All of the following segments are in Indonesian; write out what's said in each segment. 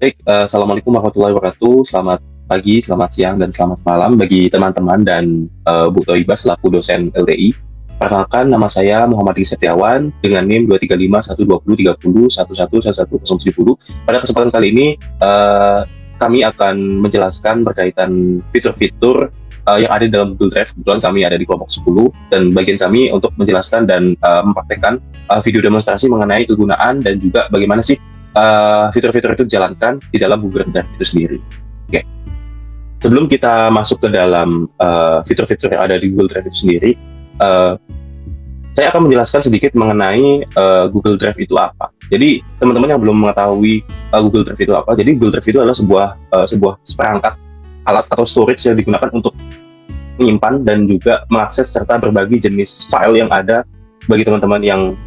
Baik, assalamualaikum warahmatullahi wabarakatuh. Selamat pagi, selamat siang, dan selamat malam bagi teman-teman dan Bu Toibah selaku dosen LTI. Perkenalkan, nama saya Muhammad Rizky Setiawan dengan NIM 235123011111070. Pada kesempatan kali ini, kami akan menjelaskan berkaitan fitur-fitur yang ada di dalam Google Drive. Kebetulan kami ada di kelompok 10, dan bagian kami untuk menjelaskan dan mempraktekkan video demonstrasi mengenai kegunaan dan juga bagaimana sih fitur-fitur itu dijalankan di dalam Google Drive itu sendiri. Oke. Sebelum kita masuk ke dalam fitur-fitur yang ada di Google Drive itu sendiri, saya akan menjelaskan sedikit mengenai Google Drive itu apa. Jadi teman-teman yang belum mengetahui Google Drive itu apa, jadi Google Drive itu adalah sebuah seperangkat alat atau storage yang digunakan untuk menyimpan dan juga mengakses serta berbagi jenis file yang ada bagi teman-teman yang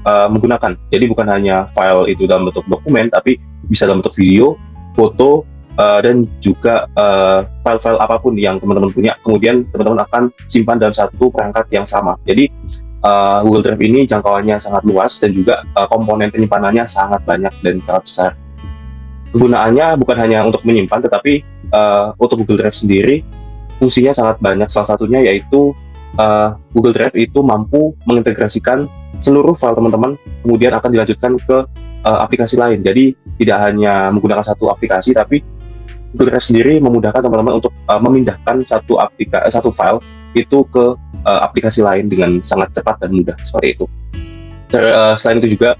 menggunakan. Jadi bukan hanya file itu dalam bentuk dokumen, tapi bisa dalam bentuk video, foto, dan juga file-file apapun yang teman-teman punya. Kemudian teman-teman akan simpan dalam satu perangkat yang sama. Jadi Google Drive ini jangkauannya sangat luas dan juga komponen penyimpanannya sangat banyak dan sangat besar. Kegunaannya bukan hanya untuk menyimpan, tetapi untuk Google Drive sendiri fungsinya sangat banyak. Salah satunya yaitu Google Drive itu mampu mengintegrasikan seluruh file teman-teman, kemudian akan dilanjutkan ke aplikasi lain. Jadi tidak hanya menggunakan satu aplikasi, tapi Google Drive sendiri memudahkan teman-teman untuk memindahkan satu file itu ke aplikasi lain dengan sangat cepat dan mudah seperti itu. Selain itu juga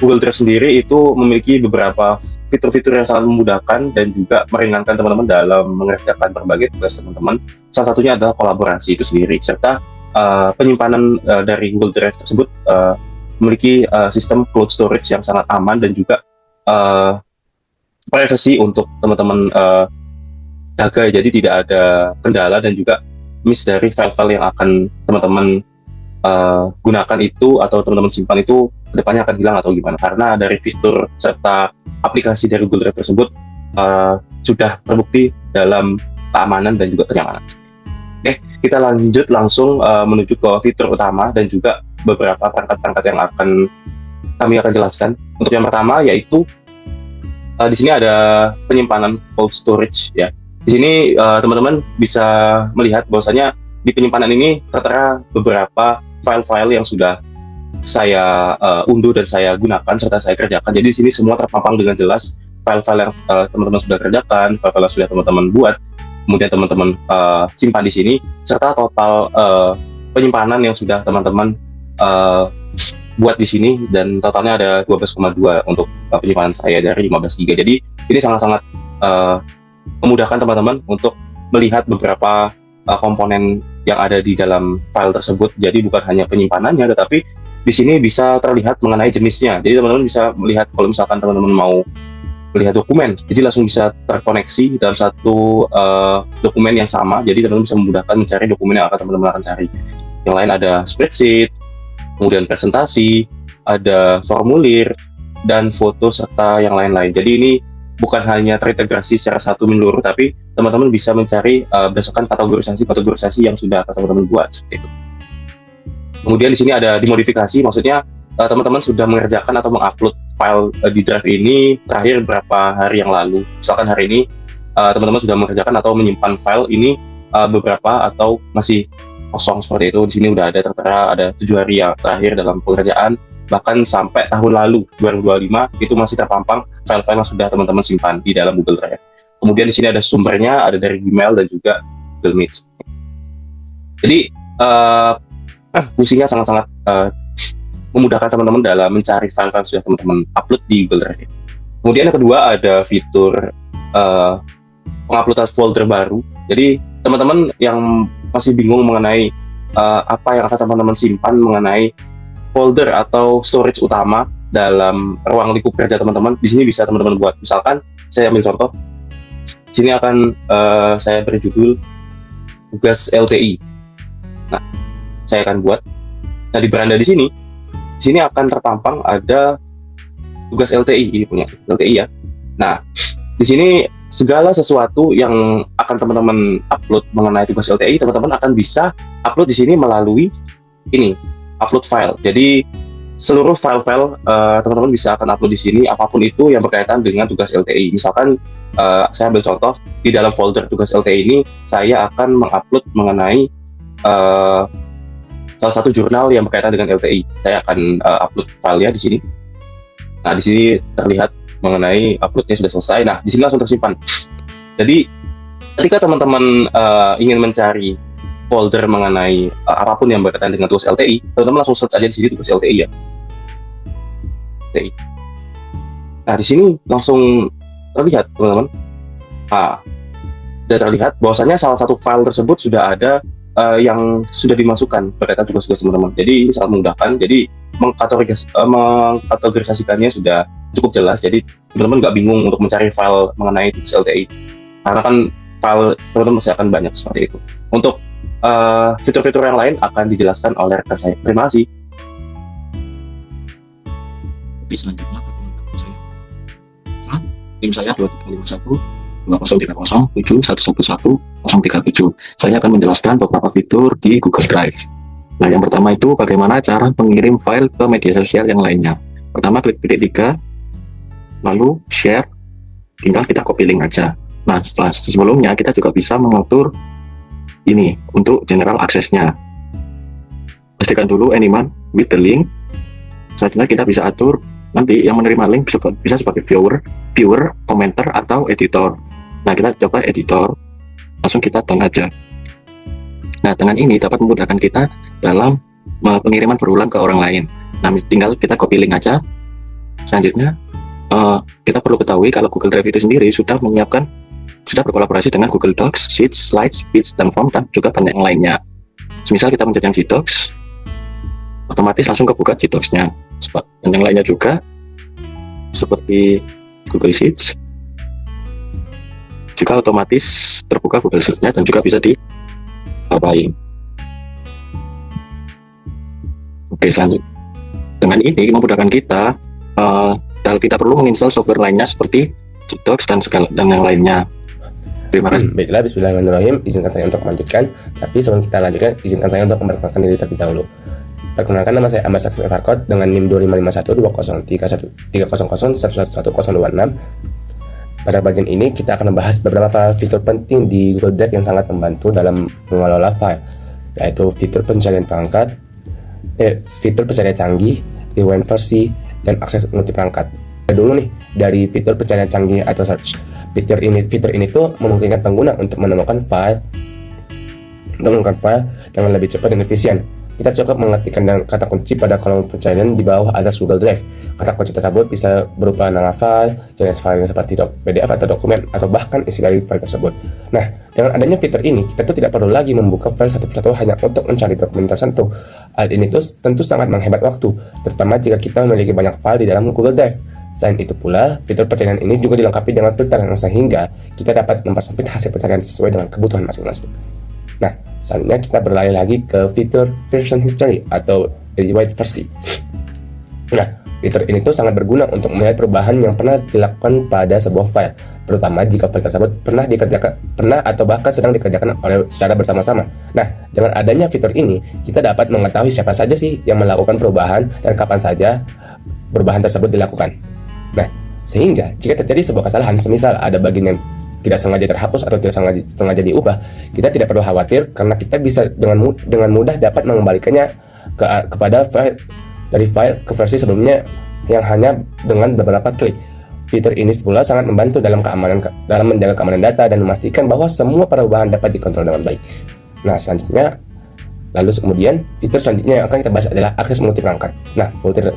Google Drive sendiri itu memiliki beberapa fitur-fitur yang sangat memudahkan dan juga meringankan teman-teman dalam mengerjakan berbagai tugas teman-teman. Salah satunya adalah kolaborasi itu sendiri, serta penyimpanan dari Google Drive tersebut memiliki sistem cloud storage yang sangat aman dan juga privacy untuk teman-teman jaga. Jadi tidak ada kendala dan juga miss dari file-file yang akan teman-teman gunakan itu atau teman-teman simpan itu kedepannya akan hilang atau gimana, karena dari fitur serta aplikasi dari Google Drive tersebut sudah terbukti dalam keamanan dan juga kenyamanan. Oke, kita lanjut langsung menuju ke fitur utama dan juga beberapa perangkat-perangkat yang kami akan jelaskan. Untuk yang pertama yaitu di sini ada penyimpanan cold storage ya. Di sini teman-teman bisa melihat bahwasanya di penyimpanan ini tertera beberapa file-file yang sudah saya unduh dan saya gunakan serta saya kerjakan. Jadi di sini semua terpampang dengan jelas file-file yang teman-teman sudah kerjakan, file-file yang sudah teman-teman buat, kemudian teman-teman simpan di sini, serta total penyimpanan yang sudah teman-teman buat di sini, dan totalnya ada 12,2 untuk penyimpanan saya dari 15 GB. Jadi ini sangat-sangat memudahkan teman-teman untuk melihat beberapa komponen yang ada di dalam file tersebut. Jadi bukan hanya penyimpanannya, tetapi di sini bisa terlihat mengenai jenisnya. Jadi teman-teman bisa melihat kalau misalkan teman-teman mau melihat dokumen, jadi langsung bisa terkoneksi dalam satu dokumen yang sama. Jadi teman-teman bisa memudahkan mencari dokumen yang akan teman-teman akan cari. Yang lain ada spreadsheet, kemudian presentasi, ada formulir, dan foto serta yang lain-lain. Jadi ini bukan hanya terintegrasi secara satu menyeluruh, tapi teman-teman bisa mencari berdasarkan kategorisasi yang sudah teman-teman buat. Gitu. Kemudian di sini ada dimodifikasi, maksudnya teman-teman sudah mengerjakan atau mengupload file di drive ini terakhir berapa hari yang lalu. Misalkan hari ini teman-teman sudah mengerjakan atau menyimpan file ini beberapa atau masih kosong seperti itu. Di sini udah ada tertera ada 7 hari yang terakhir dalam pengerjaan, bahkan sampai tahun lalu 2025 itu masih terpampang file-file yang sudah teman-teman simpan di dalam Google Drive. Kemudian di sini ada sumbernya, ada dari Gmail dan juga Google Meet. Jadi fungsinya sangat-sangat memudahkan teman-teman dalam mencari file-file sudah teman-teman upload di Google Drive. Kemudian yang kedua ada fitur penguploadan folder baru. Jadi teman-teman yang masih bingung mengenai apa yang akan teman-teman simpan mengenai folder atau storage utama dalam ruang lingkup kerja teman-teman, di sini bisa teman-teman buat. Misalkan saya ambil contoh, di sini akan saya beri judul tugas LTI. Nah, saya akan buat. Nah, di beranda di sini akan terpampang ada tugas LTI, ini punya LTI ya. Nah, di sini segala sesuatu yang akan teman-teman upload mengenai tugas LTI, teman-teman akan bisa upload di sini melalui ini, upload file. Jadi seluruh file-file teman-teman bisa akan upload di sini apapun itu yang berkaitan dengan tugas LTI. Misalkan saya ambil contoh di dalam folder tugas LTI ini saya akan mengupload mengenai uh, salah satu jurnal yang berkaitan dengan LTI. Saya akan upload filenya di sini. Nah, di sini terlihat mengenai uploadnya sudah selesai. Nah, di sini langsung tersimpan. Jadi, ketika teman-teman ingin mencari folder mengenai apapun yang berkaitan dengan tugas LTI, teman-teman langsung search aja di sini tugas LTI ya. LTI. Nah, di sini langsung terlihat, teman-teman. Nah, sudah terlihat bahwasanya salah satu file tersebut sudah ada yang sudah dimasukkan berkaitan tugas-tugas teman-teman. Jadi ini sangat memudahkan. Jadi mengkategorisasikannya sudah cukup jelas. Jadi teman-teman nggak bingung untuk mencari file mengenai tugas LTI. Karena kan file teman-teman masih akan banyak seperti itu. Untuk fitur-fitur yang lain akan dijelaskan oleh rekan saya. Terima kasih. Oke, selanjutnya perkenalan saya. Tim saya 2351 203071111037. Saya akan menjelaskan beberapa fitur di Google Drive. Nah, yang pertama itu bagaimana cara mengirim file ke media sosial yang lainnya. Pertama, klik titik 3, lalu share, tinggal kita copy link aja. Nah, sebelumnya kita juga bisa mengatur ini untuk general access-nya. Pastikan dulu anyone with the link. Selanjutnya kita bisa atur nanti yang menerima link bisa sebagai viewer, komentar, atau editor. Nah, kita coba editor, langsung kita down aja. Nah, dengan ini dapat memudahkan kita dalam pengiriman berulang ke orang lain. Nah, tinggal kita copy link aja. Selanjutnya, kita perlu ketahui kalau Google Drive itu sendiri sudah berkolaborasi dengan Google Docs, Sheets, Slides, Speech, dan Form, dan juga banyak yang lainnya. Semisal kita mencet yang G Docs, otomatis langsung kebuka G Docs-nya. Dan yang lainnya juga, seperti Google Sheets, juga otomatis terbuka Google Sheets-nya dan juga bisa diapain. Oke, selanjutnya. Dengan ini memudahkan kita, kalau kita perlu menginstal software lainnya seperti G Docs dan yang lainnya. Terima kasih. Baiklah, bismillahirrahmanirrahim. Izinkan saya untuk melanjutkan. Tapi sebelum kita lanjutkan, izinkan saya untuk memperkenalkan diri terlebih dahulu. Perkenalkan, nama saya Ahmad Syafri Farkot dengan NIM 2551203110111026. Pada bagian ini kita akan membahas beberapa fitur penting di Google Drive yang sangat membantu dalam mengelola file, yaitu fitur pencarian perangkat, fitur pencarian canggih, rewind versi, dan akses multi perangkat. Dulu nih, dari fitur pencarian canggih atau search. Fitur ini tuh memungkinkan pengguna untuk menemukan file dengan lebih cepat dan efisien. Kita cukup mengetikkan kata kunci pada kolom pencarian di bawah atas Google Drive. Kata kunci tersebut bisa berupa nama file, jenis file seperti PDF atau dokumen, atau bahkan isi dari file tersebut. Nah, dengan adanya fitur ini, kita tuh tidak perlu lagi membuka file satu persatu hanya untuk mencari dokumen tertentu. Hal ini tuh tentu sangat menghemat waktu, terutama jika kita memiliki banyak file di dalam Google Drive. Selain itu pula, fitur pencarian ini juga dilengkapi dengan filter yang sehingga kita dapat mempersempit hasil pencarian sesuai dengan kebutuhan masing-masing. Nah, selanjutnya kita beralih lagi ke fitur version history atau rewind versi. Nah, fitur ini tuh sangat berguna untuk melihat perubahan yang pernah dilakukan pada sebuah file, terutama jika file tersebut pernah atau bahkan sedang dikerjakan secara bersama-sama. Nah, dengan adanya fitur ini, kita dapat mengetahui siapa saja sih yang melakukan perubahan dan kapan saja perubahan tersebut dilakukan. Nah, sehingga jika terjadi sebuah kesalahan, semisal ada bagian yang tidak sengaja terhapus atau tidak sengaja diubah, kita tidak perlu khawatir karena kita bisa dengan mudah dapat mengembalikannya kepada file ke versi sebelumnya yang hanya dengan beberapa klik. Fitur ini pula sangat membantu dalam menjaga keamanan data dan memastikan bahwa semua perubahan dapat dikontrol dengan baik. Nah, kemudian fitur selanjutnya yang akan kita bahas adalah akses multi perangkat. Nah,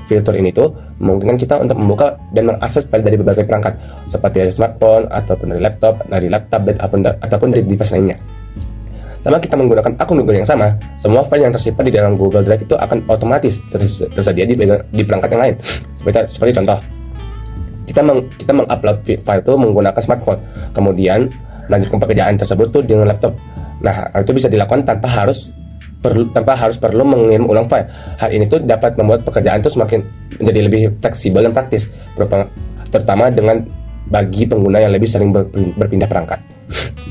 fitur ini tuh memungkinkan kita untuk membuka dan mengakses file dari berbagai perangkat, seperti dari smartphone ataupun dari laptop, tablet ataupun dari device lainnya. Sama kita menggunakan akun Google yang sama, semua file yang tersimpan di dalam Google Drive itu akan otomatis tersedia di perangkat yang lain. Seperti contoh, kita mengupload file itu menggunakan smartphone, kemudian melanjutkan pekerjaan tersebut tuh dengan laptop. Nah, itu bisa dilakukan tanpa harus perlu mengirim ulang file. Hal ini tuh dapat membuat pekerjaan itu semakin menjadi lebih fleksibel dan praktis, terutama bagi pengguna yang lebih sering berpindah perangkat.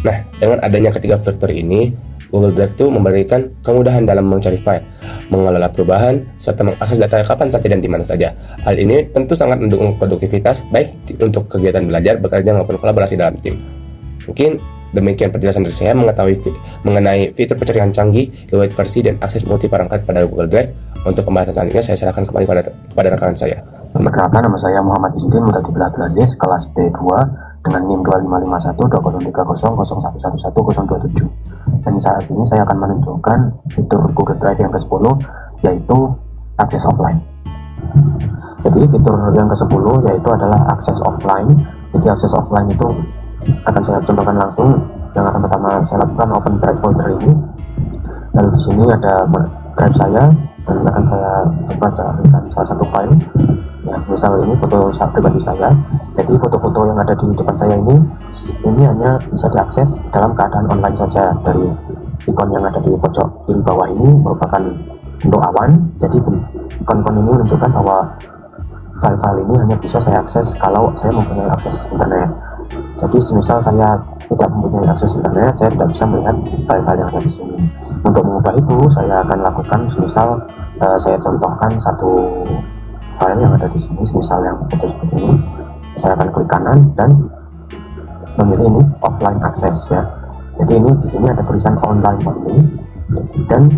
Nah, dengan adanya ketiga fitur ini, Google Drive itu memberikan kemudahan dalam mencari file, mengelola perubahan, serta mengakses data kapan saja dan di mana saja. Hal ini tentu sangat mendukung produktivitas, baik untuk kegiatan belajar, bekerja, maupun kolaborasi dalam tim. Mungkin demikian penjelasan dari saya mengenai fitur pencarian canggih, keyword versi, dan akses multi perangkat pada Google Drive. Untuk pembahasan selanjutnya, saya serahkan kembali kepada rekan saya. Perkenalkan, nama saya Muhammad Izzuddin Mutadib Abdul Aziz, kelas B2 dengan NIM 2551203001111027. Dan saat ini saya akan menunjukkan fitur Google Drive yang ke-10, yaitu akses offline. Jadi fitur yang ke-10 yaitu adalah akses offline. Jadi akses offline itu akan saya contohkan langsung. Yang akan pertama saya lakukan open drive folder ini. Lalu di sini ada drive saya dan akan saya coba carikan salah satu file. Ya, misal ini foto pribadi saya. Jadi foto-foto yang ada di depan saya ini hanya bisa diakses dalam keadaan online saja. Dari ikon yang ada di pojok kiri bawah ini merupakan bentuk awan. Jadi ikon-ikon ini menunjukkan bahwa file-file ini hanya bisa saya akses kalau saya mempunyai akses internet. Jadi misal saya tidak mempunyai akses internet, saya tidak bisa melihat file-file yang ada di sini. Untuk mengubah itu, saya akan lakukan misal saya contohkan satu file yang ada di sini, misal yang foto seperti ini. Saya akan klik kanan dan memilih ini offline access ya. Jadi ini di sini ada tulisan online only dan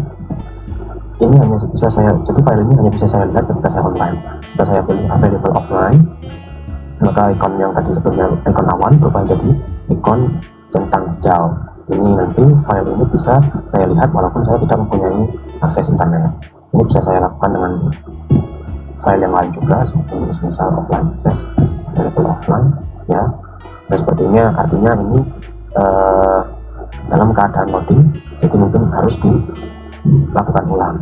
ini hanya bisa saya, jadi file ini hanya bisa saya lihat ketika saya online. Jika saya pilih available offline, maka ikon yang tadi sebelumnya ikon awan berubah menjadi ikon centang hijau. Ini nanti file ini bisa saya lihat walaupun saya tidak mempunyai akses internet. Ini bisa saya lakukan dengan file yang lain juga, seperti misal offline access, available offline ya. Dan seperti ini artinya ini dalam keadaan loading, jadi mungkin harus dilakukan ulang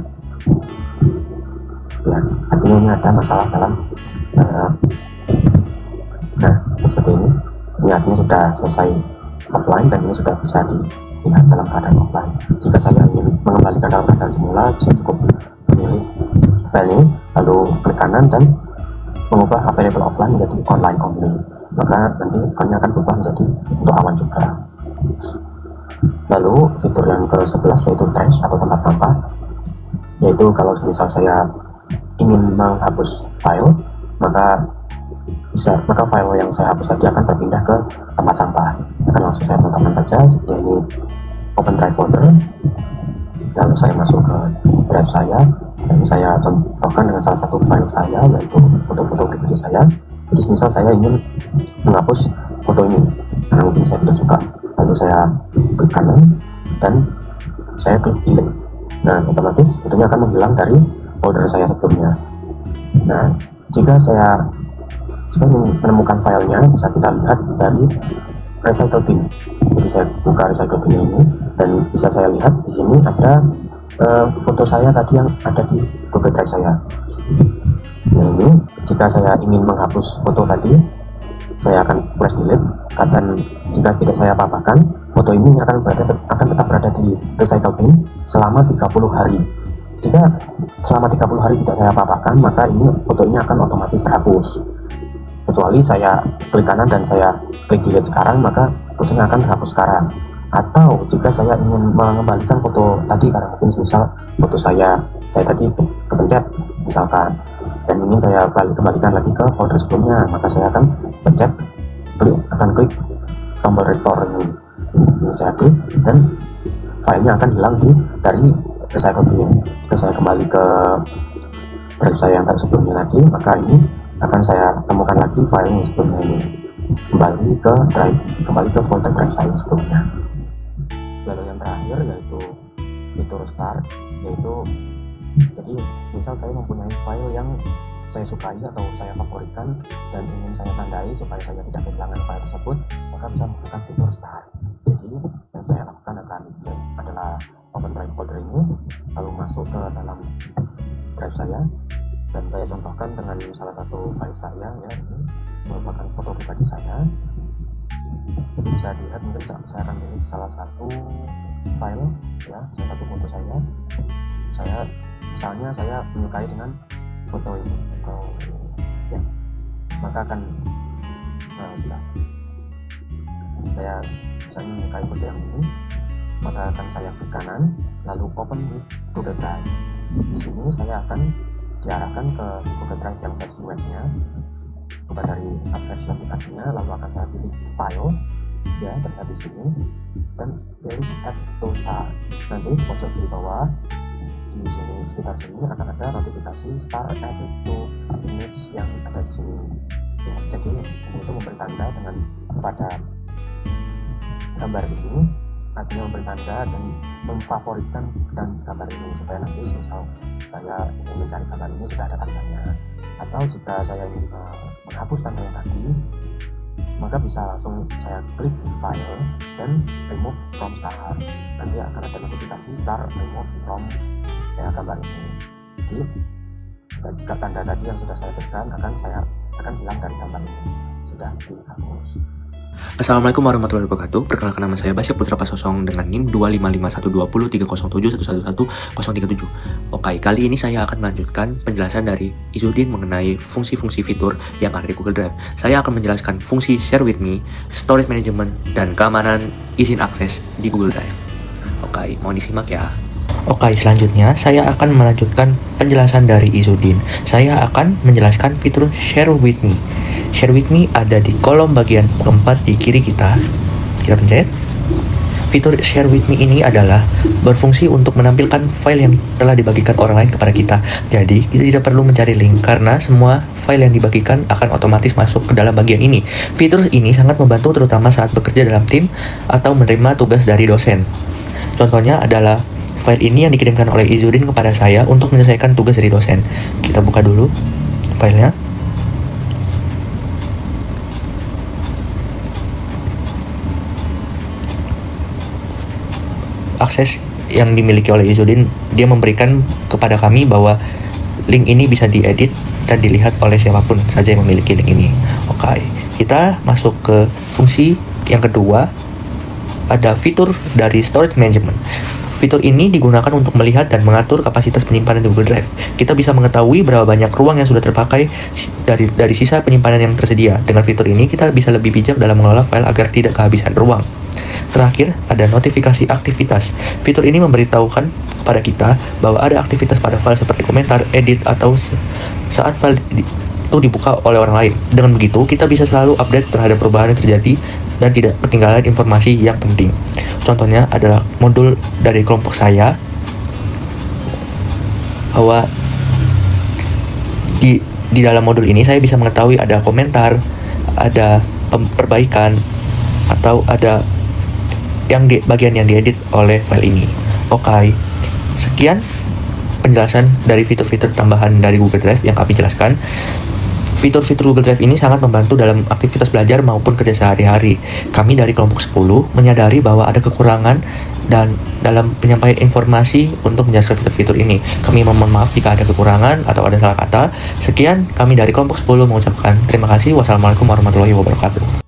ya, artinya ini ada masalah dalam nah seperti ini artinya sudah selesai offline dan ini sudah bisa dilihat dalam keadaan offline. Jika saya ingin mengembalikan dalam keadaan semula, bisa cukup memilih file ini lalu klik kanan dan mengubah available offline menjadi online only, maka nanti ikonnya akan berubah menjadi untuk awan juga. Lalu fitur yang ke-11 yaitu trash atau tempat sampah, yaitu kalau misal saya ingin menghapus file, maka file yang saya hapus tadi akan berpindah ke tempat sampah. Akan langsung saya contohkan saja, ya ini open drive folder, lalu saya masuk ke drive saya dan saya contohkan dengan salah satu file saya yaitu foto-foto pribadi saya. Jadi misal saya ingin menghapus foto ini karena mungkin saya tidak suka, lalu saya klik kanan dan saya klik delete. Nah otomatis fotonya akan menghilang dari folder saya sebelumnya. Nah jika ingin menemukan filenya, bisa kita lihat dari recycle bin. Jadi saya buka recycle bin ini dan bisa saya lihat di sini ada foto saya tadi yang ada di Google Drive saya. Nah ini jika saya ingin menghapus foto tadi, saya akan press delete. Dan jika tidak saya apa-apakan, foto ini akan tetap berada di recycle bin selama 30 hari. Jika selama 30 hari tidak saya apa-apakan, maka ini foto ini akan otomatis terhapus. Kecuali saya klik kanan dan saya klik delete sekarang, maka fotonya akan terhapus sekarang. Atau jika saya ingin mengembalikan foto tadi karena mungkin misal foto saya tadi kepencet misalkan dan ingin saya kembalikan lagi ke folder sebelumnya, maka saya akan klik tombol restore ini saya klik dan filenya akan hilang dari recycle bin. Jika saya kembali ke drive saya yang sebelumnya lagi, maka ini akan saya temukan lagi file yang sebelumnya ini, kembali ke folder drive saya sebelumnya. Lalu yang terakhir yaitu fitur start, yaitu jadi misal saya mempunyai file yang saya sukai atau saya favoritkan dan ingin saya tandai supaya saya tidak kehilangan file tersebut, maka bisa menggunakan fitur start. Jadi yang saya lakukan adalah open drive folder ini, lalu masuk ke dalam drive saya dan saya contohkan dengan salah satu file saya ya, ini merupakan foto pribadi saya. Jadi bisa dilihat, mungkin saya akan pilih salah satu file ya, salah satu foto saya misalnya saya menyukai dengan foto ini atau ya, maka akan sudah saya misalnya menyukai foto yang ini, maka akan saya klik kanan, lalu open with Google Drive. Di sini saya akan diarahkan ke Google Drive yang versi webnya, bukan dari versi aplikasinya. Lalu akan saya pilih file, ya, terlihat di sini, dan pilih add to start. Nanti di pojok kiri bawah di sini, sekitar sini akan ada notifikasi start added to image yang ada di sini. Ya, jadi ini itu memberi tanda dengan pada gambar ini, artinya memberi tanda dan memfavoritkan dan gambar ini, supaya nanti misal saya ingin mencari gambar ini sudah ada tandanya, atau jika saya ingin menghapus tanda yang tadi, maka bisa langsung saya klik di file dan remove from start. Nanti akan ada notifikasi start remove from gambar ini. Jadi tanda tadi yang sudah saya berikan akan hilang dari gambar ini, sudah dihapus. Assalamualaikum warahmatullahi wabarakatuh. Perkenalkan, nama saya Basya Putra Pasosong dengan NIM 255512030711037. Oke, kali ini saya akan melanjutkan penjelasan dari Izudin mengenai fungsi-fungsi fitur yang ada di Google Drive. Saya akan menjelaskan fungsi Share with Me, Storage Management, dan keamanan izin akses di Google Drive. Oke, mohon disimak ya. Oke, selanjutnya saya akan melanjutkan penjelasan dari Izudin. Saya akan menjelaskan fitur Share with Me. Share with Me ada di kolom bagian keempat di kiri kita. Kita pencet. Fitur Share with Me ini adalah berfungsi untuk menampilkan file yang telah dibagikan orang lain kepada kita. Jadi, kita tidak perlu mencari link karena semua file yang dibagikan akan otomatis masuk ke dalam bagian ini. Fitur ini sangat membantu terutama saat bekerja dalam tim atau menerima tugas dari dosen. Contohnya adalah file ini yang dikirimkan oleh Izudin kepada saya untuk menyelesaikan tugas dari dosen. Kita buka dulu filenya. Akses yang dimiliki oleh Izudin, dia memberikan kepada kami bahwa link ini bisa diedit dan dilihat oleh siapapun saja yang memiliki link ini. Oke, kita masuk ke fungsi yang kedua. Ada fitur dari Storage Management. Fitur ini digunakan untuk melihat dan mengatur kapasitas penyimpanan di Google Drive. Kita bisa mengetahui berapa banyak ruang yang sudah terpakai dari sisa penyimpanan yang tersedia. Dengan fitur ini, kita bisa lebih bijak dalam mengelola file agar tidak kehabisan ruang. Terakhir, ada notifikasi aktivitas. Fitur ini memberitahukan kepada kita bahwa ada aktivitas pada file seperti komentar, edit, atau saat file itu dibuka oleh orang lain. Dengan begitu, kita bisa selalu update terhadap perubahan yang terjadi dan tidak ketinggalan informasi yang penting. Contohnya adalah modul dari kelompok saya, bahwa di dalam modul ini saya bisa mengetahui ada komentar, ada perbaikan, atau ada bagian yang diedit oleh file ini. Oke, sekian penjelasan dari fitur-fitur tambahan dari Google Drive yang kami jelaskan. Fitur-fitur Google Drive ini sangat membantu dalam aktivitas belajar maupun kerja sehari-hari. Kami dari kelompok 10 menyadari bahwa ada kekurangan dan dalam penyampaian informasi untuk menjelaskan fitur-fitur ini. Kami mohon maaf jika ada kekurangan atau ada salah kata. Sekian, kami dari kelompok 10 mengucapkan terima kasih. Wassalamualaikum warahmatullahi wabarakatuh.